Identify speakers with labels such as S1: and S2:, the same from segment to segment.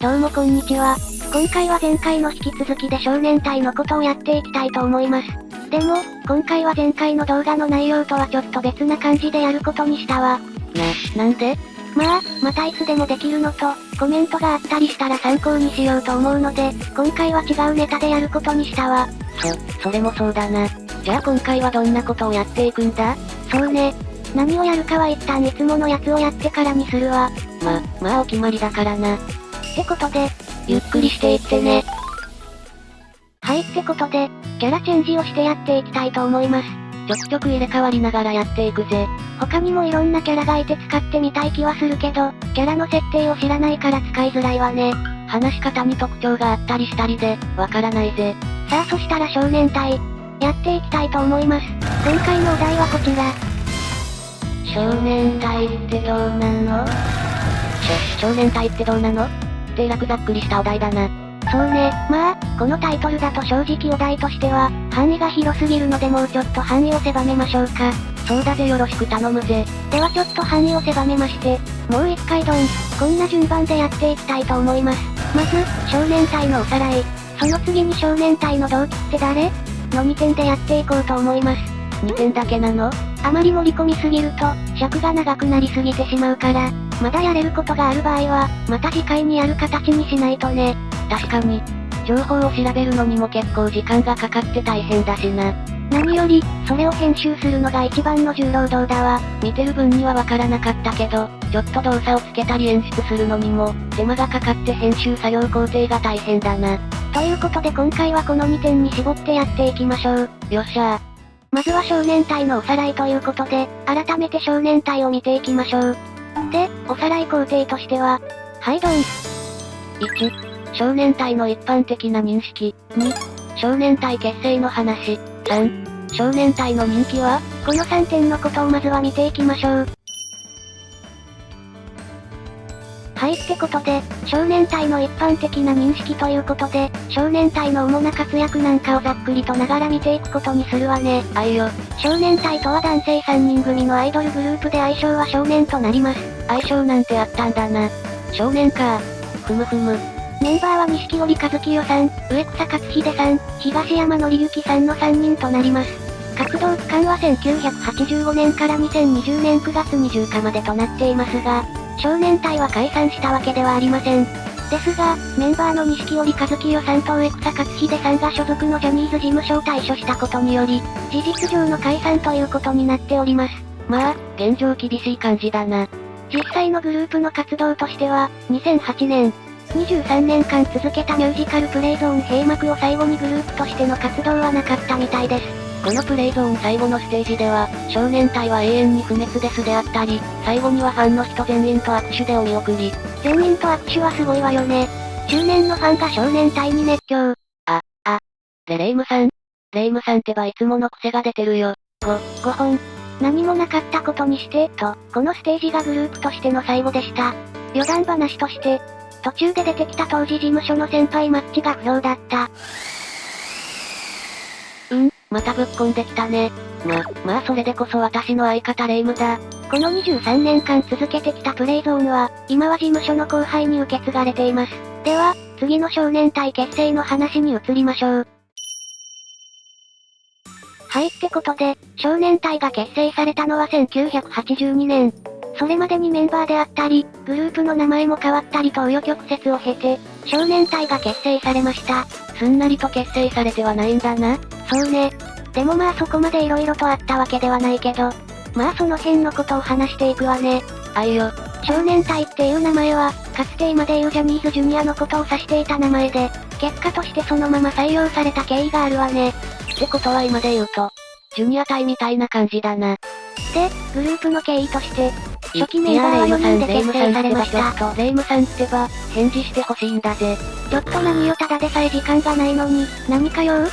S1: どうもこんにちは。今回は前回の引き続きで少年隊のことをやっていきたいと思います。でも、今回は前回の動画の内容とはちょっと別な感じでやることにしたわ。
S2: なんで？
S1: またいつでもできるのと、コメントがあったりしたら参考にしようと思うので、今回は違うネタでやることにしたわ。
S2: それもそうだな。じゃあ今回はどんなことをやっていくんだ？
S1: そうね。何をやるかは一旦いつものやつをやってからにするわ。
S2: まあお決まりだからな。
S1: ってことで、
S2: ゆっくりしていってね。
S1: はいってことで、キャラチェンジをしてやっていきたいと思います。
S2: ちょくちょく入れ替わりながらやっていくぜ。
S1: 他にもいろんなキャラがいて使ってみたい気はするけど、キャラの設定を知らないから使いづらいわね。
S2: 話し方に特徴があったりしたりで、わからないぜ。
S1: さあそしたら少年隊、やっていきたいと思います。今回のお題はこちら。
S2: 少年隊ってどうなの？少年隊ってどうなの？ってざっくりしたお題だな。
S1: そうね。このタイトルだと正直お題としては、範囲が広すぎるのでもうちょっと範囲を狭めましょうか。
S2: そうだぜよろしく頼むぜ。
S1: ではちょっと範囲を狭めまして、もう一回こんな順番でやっていきたいと思います。まず、少年隊のおさらい。その次に少年隊の同期って誰？の2点でやっていこうと思います。
S2: 2点だけなの？
S1: あまり盛り込みすぎると、尺が長くなりすぎてしまうから、まだやれることがある場合は、また次回にやる形にしないとね。
S2: 確かに。情報を調べるのにも結構時間がかかって大変だしな。
S1: 何より、それを編集するのが一番の重労働だわ。
S2: 見てる分にはわからなかったけど、ちょっと動作をつけたり演出するのにも、手間がかかって編集作業工程が大変だな。
S1: ということで今回はこの2点に絞ってやっていきましょう。
S2: よっしゃー。
S1: まずは少年隊のおさらいということで、改めて少年隊を見ていきましょう。で、おさらい工程としては、はいどん。
S2: 1、少年隊の一般的な認識。2、少年隊結成の話。3、少年隊の人気は？
S1: この3点のことをまずは見ていきましょう。はいってことで、少年隊の一般的な認識ということで、少年隊の主な活躍なんかをざっくりとながら見ていくことにするわね。
S2: あいよ。
S1: 少年隊とは男性3人組のアイドルグループで愛称は少年となります。
S2: 愛称なんてあったんだな。少年か。ふむふむ。
S1: メンバーは錦織和清さん、植草克秀さん、東山紀之さんの3人となります。活動期間は1985年から2020年9月20日までとなっていますが、少年隊は解散したわけではありません。ですが、メンバーの錦織和清さんと植草克秀さんが所属のジャニーズ事務所を退所したことにより、事実上の解散ということになっております。
S2: 現状厳しい感じだな。
S1: 実際のグループの活動としては、2008年、23年間続けたミュージカルプレイゾーン閉幕を最後にグループとしての活動はなかったみたいです。
S2: このプレイゾーン最後のステージでは、少年隊は永遠に不滅ですであったり、最後にはファンの人全員と握手でお見送り。
S1: 全員と握手はすごいわよね。中年のファンが少年隊に熱狂。
S2: でレイムさんってばいつもの癖が出てるよ。
S1: 5本。何もなかったことにして、このステージがグループとしての最後でした。余談話として、途中で出てきた当時事務所の先輩マッチが不評だった。
S2: またぶっこんできたね。それでこそ私の相方レイムだ。
S1: この23年間続けてきたプレイゾーンは、今は事務所の後輩に受け継がれています。では、次の少年隊結成の話に移りましょう。はいってことで、少年隊が結成されたのは1982年。それまでにメンバーであったり、グループの名前も変わったりと紆余曲折を経て、少年隊が結成されました。
S2: すんなりと結成されてはないんだな。
S1: そうね。でもそこまで色々とあったわけではないけど、その辺のことを話していくわね。
S2: あいよ。
S1: 少年隊っていう名前は、かつて今でいうジャニーズジュニアのことを指していた名前で、結果としてそのまま採用された経緯があるわね。
S2: ってことは今で言うと、ジュニア隊みたいな感じだな。
S1: で、グループの経緯として、初期メンバーは4人で結成されました。
S2: レイムさんってば、返事してほしいんだぜ。
S1: ちょっと何よただでさえ時間がないのに、何か用？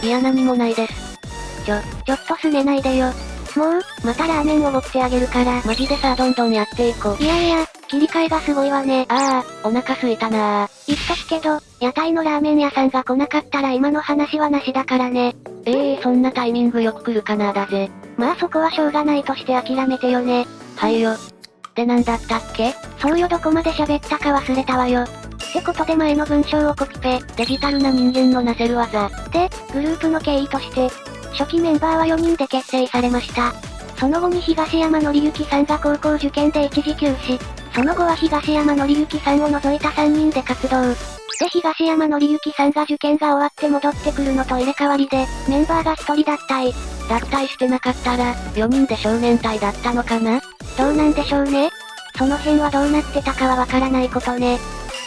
S2: いや何もないです。
S1: ちょっとすねないでよ。もう、またラーメンおごってあげるから。
S2: マジでさどんどんやっていこう。
S1: いや、切り替えがすごいわね。
S2: お腹すいたなー。
S1: 言っとくけど、屋台のラーメン屋さんが来なかったら今の話はなしだからね。
S2: そんなタイミングよく来るかなだぜ。
S1: そこはしょうがないとして諦めてよね。
S2: はいよ。でなんだったっけ？
S1: そうよどこまで喋ったか忘れたわよ。ってことで前の文章をコピペ。
S2: デジタルな人間のなせる技。
S1: で、グループの経緯として、初期メンバーは4人で結成されました。その後に東山紀之さんが高校受験で一時休止。その後は東山紀之さんを除いた3人で活動。で東山紀之さんが受験が終わって戻ってくるのと入れ替わりで、メンバーが1人脱退。
S2: 脱退してなかったら、4人で少年隊だったのかな？
S1: どうなんでしょうね。その辺はどうなってたかはわからないことね。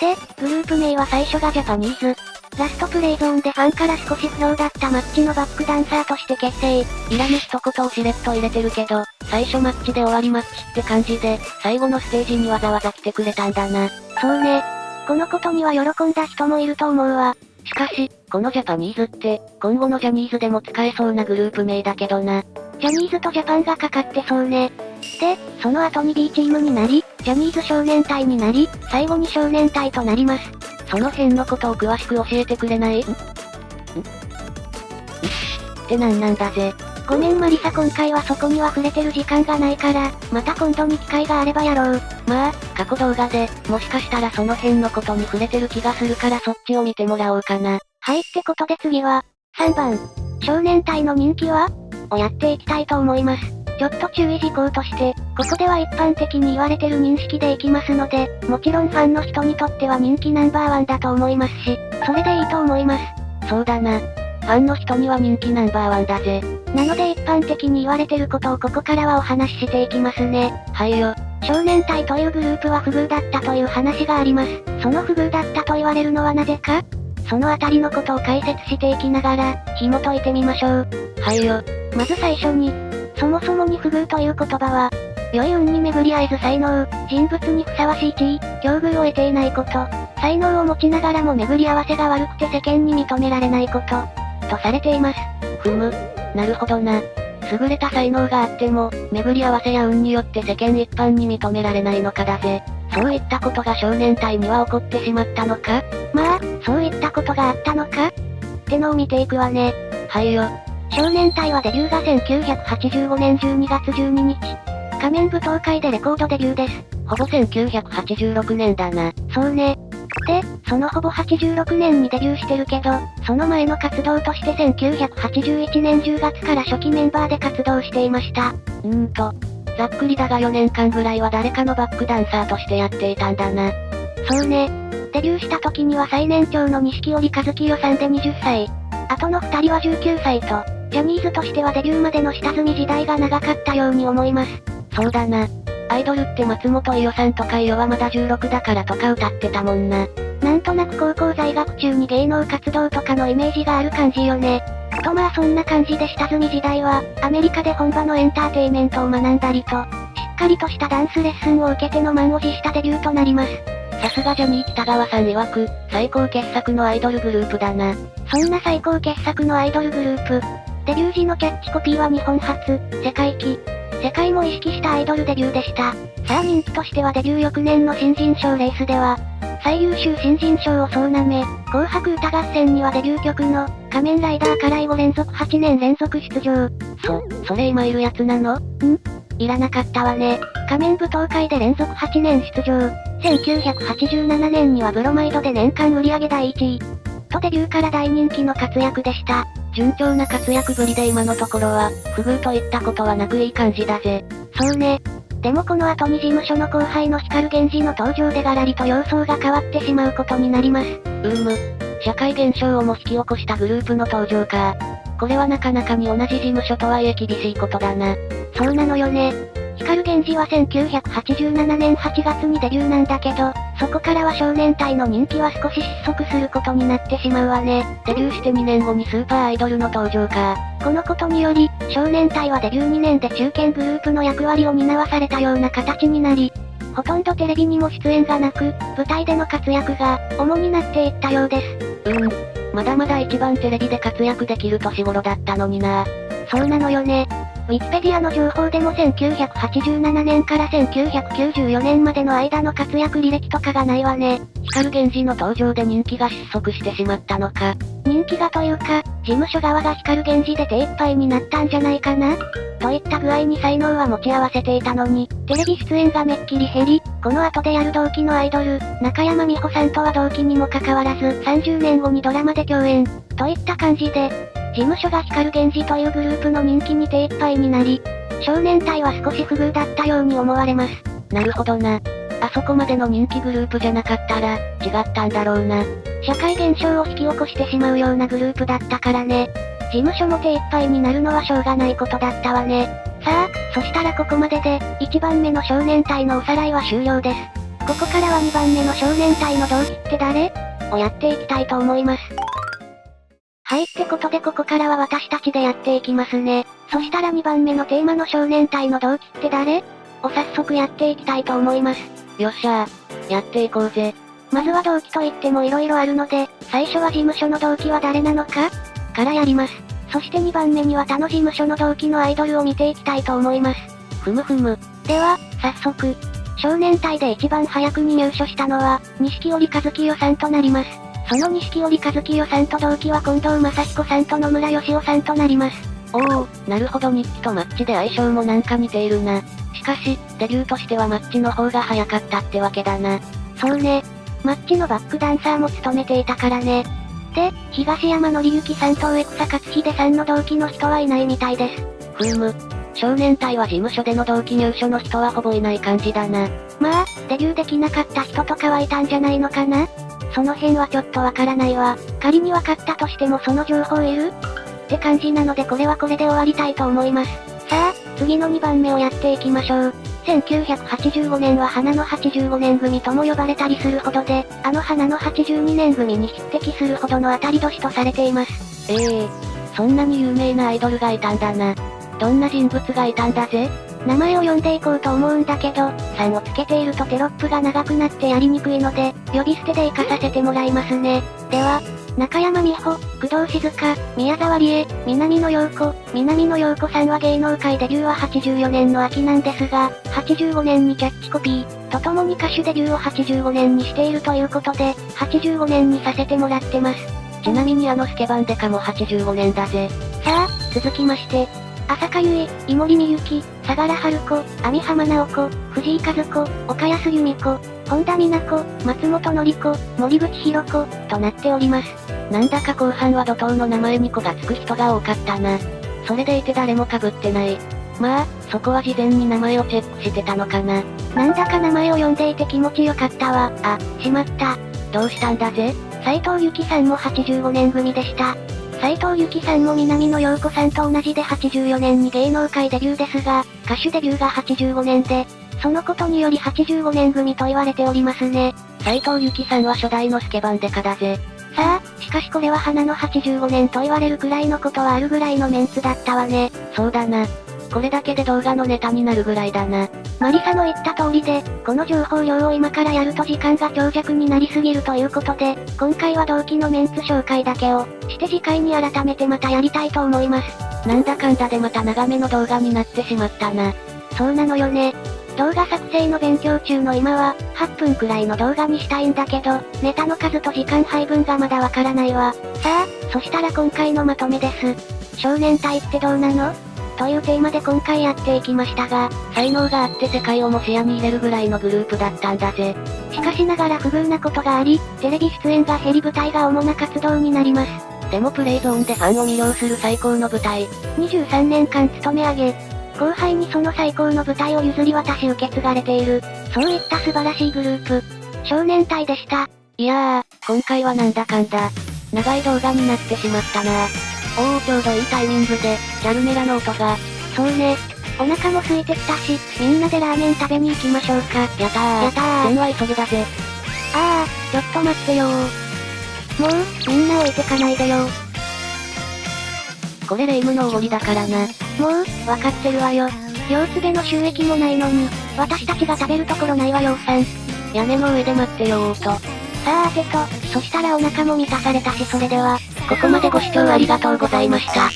S1: で、グループ名は最初がジャパニーズ。ラストプレイゾーンでファンから少し不評だったマッチのバックダンサーとして結成。
S2: いらぬ一言をしれっと入れてるけど、最初マッチで終わりマッチって感じで、最後のステージにわざわざ来てくれたんだな。
S1: そうね。このことには喜んだ人もいると思うわ。
S2: しかし、このジャパニーズって、今後のジャニーズでも使えそうなグループ名だけどな。
S1: ジャニーズとジャパンがかかってそうね。で、その後に B チームになり、ジャニーズ少年隊になり、最後に少年隊となります。
S2: その辺のことを詳しく教えてくれない？ってなんだぜ。
S1: ごめんマリサ今回はそこには触れてる時間がないから、また今度に機会があればやろう。
S2: まあ、過去動画で、もしかしたらその辺のことに触れてる気がするからそっちを見てもらおうかな。
S1: はいってことで次は、3番、少年隊の人気はをやっていきたいと思います。ちょっと注意事項として、ここでは一般的に言われてる認識でいきますので、もちろんファンの人にとっては人気ナンバーワンだと思いますし、それでいいと思います。
S2: そうだな。ファンの人には人気ナンバーワンだぜ。
S1: なので一般的に言われてることをここからはお話ししていきますね。
S2: はいよ。
S1: 少年隊というグループは不遇だったという話があります。その不遇だったと言われるのはなぜか？そのあたりのことを解説していきながら、紐解いてみましょう。
S2: はいよ。
S1: まず最初に、そもそもに不遇という言葉は、良い運に巡り合えず才能、人物にふさわしい地位、境遇を得ていないこと、才能を持ちながらも巡り合わせが悪くて世間に認められないこと、とされています。
S2: ふむ、なるほどな。優れた才能があっても、巡り合わせや運によって世間一般に認められないのかだぜ。そういったことが少年隊には起こってしまったのか？
S1: まあ、そういったことがあったのかってのを見ていくわね。
S2: はいよ。
S1: 少年隊はデビューが1985年12月12日。仮面舞踏会でレコードデビューです。
S2: ほぼ1986年だな。
S1: そうね。で、そのほぼ86年にデビューしてるけど、その前の活動として1981年10月から初期メンバーで活動していました。
S2: ざっくりだが4年間ぐらいは誰かのバックダンサーとしてやっていたんだな。
S1: そうね。デビューした時には最年長の錦織一清さんで20歳。あとの2人は19歳と、ジャニーズとしてはデビューまでの下積み時代が長かったように思います。
S2: そうだな。アイドルって松本伊代さんとか伊代はまだ16だからとか歌ってたもんな。
S1: なんとなく高校在学中に芸能活動とかのイメージがある感じよね。とまあそんな感じで下積み時代は、アメリカで本場のエンターテイメントを学んだりと、しっかりとしたダンスレッスンを受けての満を持したデビューとなります。
S2: さすがジャニー北川さん曰く、最高傑作のアイドルグループだな。
S1: そんな最高傑作のアイドルグループ。デビュー時のキャッチコピーは日本初、世界期。世界も意識したアイドルデビューでした。さあ人気としてはデビュー翌年の新人賞レースでは、最優秀新人賞を総なめ、紅白歌合戦にはデビュー曲の、仮面ライダーから5連続8年連続出場。
S2: それ今いるやつなの？
S1: いらなかったわね。仮面舞踏会で連続8年出場。1987年にはブロマイドで年間売上第1位。とデビューから大人気の活躍でした。
S2: 順調な活躍ぶりで今のところは、不遇といったことはなくいい感じだぜ。
S1: そうね。でもこの後に事務所の後輩の光源氏の登場でガラリと様相が変わってしまうことになります。
S2: 社会現象をも引き起こしたグループの登場か。これはなかなかに同じ事務所とはいえ厳しいことだな。
S1: そうなのよね。光源氏は1987年8月にデビューなんだけど、そこからは少年隊の人気は少し失速することになってしまうわね。
S2: デビューして2年後にスーパーアイドルの登場か。
S1: このことにより、少年隊はデビュー2年で中堅グループの役割を担わされたような形になり、ほとんどテレビにも出演がなく、舞台での活躍が、主になっていったようです。
S2: まだまだ一番テレビで活躍できる年頃だったのにな。
S1: そうなのよね。ウィキペディアの情報でも1987年から1994年までの間の活躍履歴とかがないわね。
S2: 光源氏の登場で人気が失速してしまったのか。
S1: 人気がというか、事務所側が光源氏で手一杯になったんじゃないかなといった具合に才能は持ち合わせていたのに、テレビ出演がめっきり減り、この後でやる同期のアイドル、中山美穂さんとは同期にもかかわらず、30年後にドラマで共演、といった感じで、事務所が光源氏というグループの人気に手一杯になり、少年隊は少し不遇だったように思われます。
S2: なるほどな。あそこまでの人気グループじゃなかったら、違ったんだろうな。
S1: 社会現象を引き起こしてしまうようなグループだったからね。事務所も手一杯になるのはしょうがないことだったわね。さあ、そしたらここまでで、1番目の少年隊のおさらいは終了です。ここからは2番目の少年隊の同期って誰をやっていきたいと思います。はいってことでここからは私たちでやっていきますね。そしたら2番目のテーマの少年隊の同期って誰を早速やっていきたいと思います。
S2: よっしゃー。やっていこうぜ。
S1: まずは同期といっても色々あるので、最初は事務所の同期は誰なのかからやります。そして2番目には他の事務所の同期のアイドルを見ていきたいと思います。
S2: ふむふむ。
S1: では、早速。少年隊で一番早くに入所したのは、錦織和清さんとなります。その錦織和清さんと同期は近藤正彦さんと野村義雄さんとなります。
S2: おお、なるほど日記とマッチで相性もなんか似ているな。しかし、デビューとしてはマッチの方が早かったってわけだな。
S1: そうね。マッチのバックダンサーも務めていたからね。で、東山紀之さんと植草克秀さんの同期の人はいないみたいです。
S2: ふむ。少年隊は事務所での同期入所の人はほぼいない感じだな。
S1: まあ、デビューできなかった人とかはいたんじゃないのかなその辺はちょっとわからないわ。仮にわかったとしてもその情報いるって感じなのでこれはこれで終わりたいと思います。さあ、次の2番目をやっていきましょう。1985年は花の85年組とも呼ばれたりするほどで、あの花の82年組に匹敵するほどの当たり年とされています。
S2: そんなに有名なアイドルがいたんだな。どんな人物がいたんだぜ？
S1: 名前を読んでいこうと思うんだけど、さんをつけているとテロップが長くなってやりにくいので、呼び捨てで行かさせてもらいますね。では、中山美穂、工藤静香、宮沢りえ、南野陽子。南野陽子さんは芸能界デビューは84年の秋なんですが、85年にキャッチコピー、とともに歌手デビューを85年にしているということで、85年にさせてもらってます。
S2: ちなみにスケバンデカも85年だぜ。
S1: さあ、続きまして、浅香唯、井森美幸、相良春子、網浜直子、藤井和子、岡安由美子、本田美奈子、松本紀子、森口博子、となっております。
S2: なんだか後半は怒涛の名前に子がつく人が多かったな。それでいて誰も被ってない。まあ、そこは事前に名前をチェックしてたのかな。
S1: なんだか名前を読んでいて気持ちよかったわ。あ、しまった。
S2: どうしたんだぜ？
S1: 斉藤由貴さんも85年組でした。斉藤由貴さんも南野陽子さんと同じで84年に芸能界デビューですが、歌手デビューが85年で、そのことにより85年組と言われておりますね。
S2: 斉藤由貴さんは初代のスケバンデカだぜ。
S1: さあ、しかしこれは花の85年と言われるくらいのことはあるぐらいのメンツだったわね。
S2: そうだな。これだけで動画のネタになるぐらいだな。
S1: マリサの言った通りで、この情報量を今からやると時間が長尺になりすぎるということで、今回は同期のメンツ紹介だけを、して次回に改めてまたやりたいと思います。
S2: なんだかんだでまた長めの動画になってしまったな。
S1: そうなのよね。動画作成の勉強中の今は、8分くらいの動画にしたいんだけど、ネタの数と時間配分がまだわからないわ。さあ、そしたら今回のまとめです。少年隊ってどうなの？というテーマで今回やっていきましたが、
S2: 才能があって世界をも視野に入れるぐらいのグループだったんだぜ。
S1: しかしながら不遇なことがあり、テレビ出演が減り舞台が主な活動になります。
S2: でもプレイゾーンでファンを魅了する最高の舞台。
S1: 23年間務め上げ、後輩にその最高の舞台を譲り渡し受け継がれている、そういった素晴らしいグループ、少年隊でした。
S2: いやー、今回はなんだかんだ、長い動画になってしまったな。ちょうどいいタイミングで、チャルメラの音が。
S1: そうね。お腹も空いてきたし、みんなでラーメン食べに行きましょうか。
S2: やったー。
S1: やったー。
S2: 電話急ぐだぜ。
S1: ちょっと待ってよー。もう、みんな置いてかないでよー。
S2: これ霊夢のおごりだからな。
S1: もう、わかってるわよ。両つべの収益もないのに、私たちが食べるところないわよーさん。
S2: 屋根の上で待ってよーと。
S1: さあそしたらお腹も満たされたしそれでは、
S2: ここまでご視聴ありがとうございました。